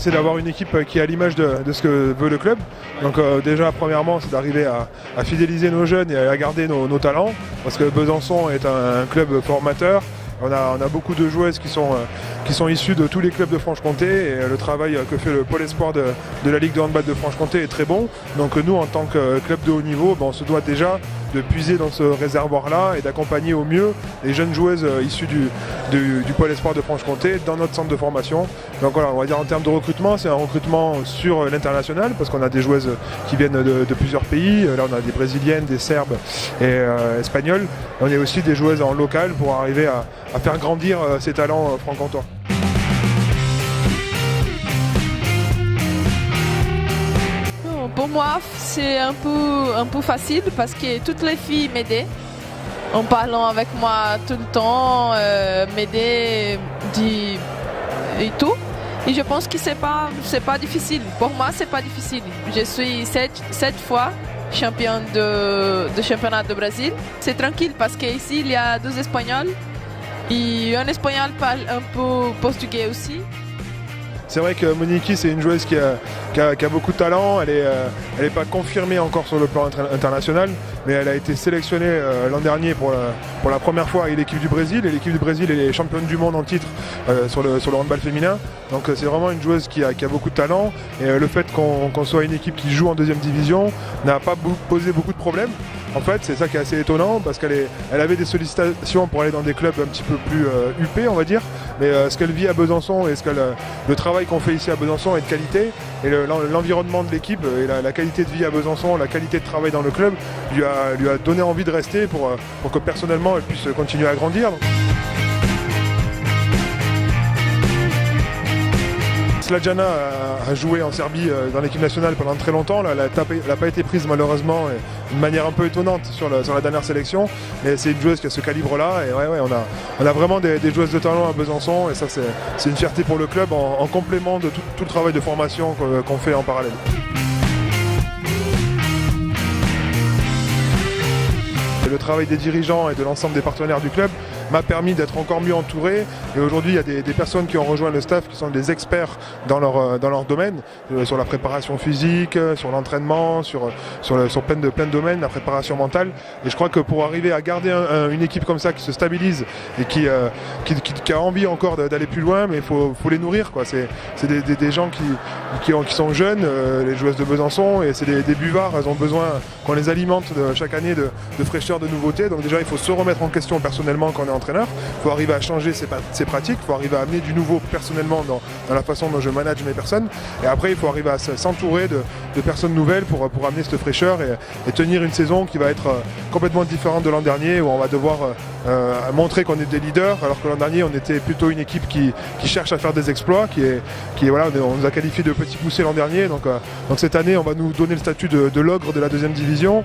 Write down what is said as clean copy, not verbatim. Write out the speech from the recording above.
c'est d'avoir une équipe qui est à l'image de ce que veut le club. Donc déjà, premièrement, c'est d'arriver à fidéliser nos jeunes et à garder nos talents, parce que Besançon est un club formateur. On a beaucoup de joueuses qui sont issues de tous les clubs de Franche-Comté, et le travail que fait le pôle espoir de la Ligue de handball de Franche-Comté est très bon. Donc nous, en tant que club de haut niveau, on se doit déjà de puiser dans ce réservoir-là et d'accompagner au mieux les jeunes joueuses issues du pôle espoir de Franche-Comté dans notre centre de formation. Donc voilà, on va dire en termes de recrutement, c'est un recrutement sur l'international, parce qu'on a des joueuses qui viennent de plusieurs pays. Là, on a des Brésiliennes, des Serbes et Espagnols. On a aussi des joueuses en local pour arriver à faire grandir ces talents franc-comtois. Pour moi, c'est un peu facile parce que toutes les filles m'aidaient en parlant avec moi tout le temps, m'aider et tout. Et je pense que c'est pas difficile. Pour moi, c'est pas difficile. Je suis 7 fois championne de championnat de Brésil. C'est tranquille parce qu'ici, il y a 2 Espagnols et un Espagnol parle un peu portugais aussi. C'est vrai que Moniki, c'est une joueuse qui a beaucoup de talent. Elle est pas confirmée encore sur le plan international, mais elle a été sélectionnée l'an dernier pour la première fois avec l'équipe du Brésil. Et l'équipe du Brésil est championne du monde en titre sur le handball féminin. Donc c'est vraiment une joueuse qui a beaucoup de talent. Et le fait qu'on soit une équipe qui joue en 2e division n'a pas posé beaucoup de problèmes. En fait, c'est ça qui est assez étonnant, parce qu'elle avait des sollicitations pour aller dans des clubs un petit peu plus huppés, on va dire. Mais ce qu'elle vit à Besançon et le travail qu'on fait ici à Besançon est de qualité. Et l'environnement de l'équipe et la qualité de vie à Besançon, la qualité de travail dans le club lui a donné envie de rester pour que personnellement elle puisse continuer à grandir. Slađana a joué en Serbie dans l'équipe nationale pendant très longtemps. Elle n'a pas été prise malheureusement d'une manière un peu étonnante sur la dernière sélection. Mais c'est une joueuse qui a ce calibre-là. Et on a vraiment des joueuses de talent à Besançon. Et ça, c'est une fierté pour le club en complément de tout le travail de formation qu'on fait en parallèle. Et le travail des dirigeants et de l'ensemble des partenaires du club m'a permis d'être encore mieux entouré. Et aujourd'hui, il y a des personnes qui ont rejoint le staff qui sont des experts dans leur domaine, sur la préparation physique, sur l'entraînement, sur plein de domaines, la préparation mentale. Et je crois que pour arriver à garder une équipe comme ça qui se stabilise et qui a envie encore d'aller plus loin, mais il faut les nourrir, quoi. C'est des gens qui sont jeunes, les joueuses de Besançon, et c'est des buvards. Elles ont besoin qu'on les alimente chaque année de fraîcheur, de nouveautés. Donc déjà, il faut se remettre en question personnellement quand on est entraîneur. Il faut arriver à changer ses pratiques. Il faut arriver à amener du nouveau personnellement dans la façon dont je manage mes personnes. Et après, il faut arriver à s'entourer de personnes nouvelles pour amener cette fraîcheur et tenir une saison qui va être complètement différente de l'an dernier, où on va devoir montrer qu'on est des leaders, alors que l'an dernier, on était plutôt une équipe qui cherche à faire des exploits, on nous a qualifié de petits poussés l'an dernier. Donc cette année, on va nous donner le statut de l'ogre de la 2e division.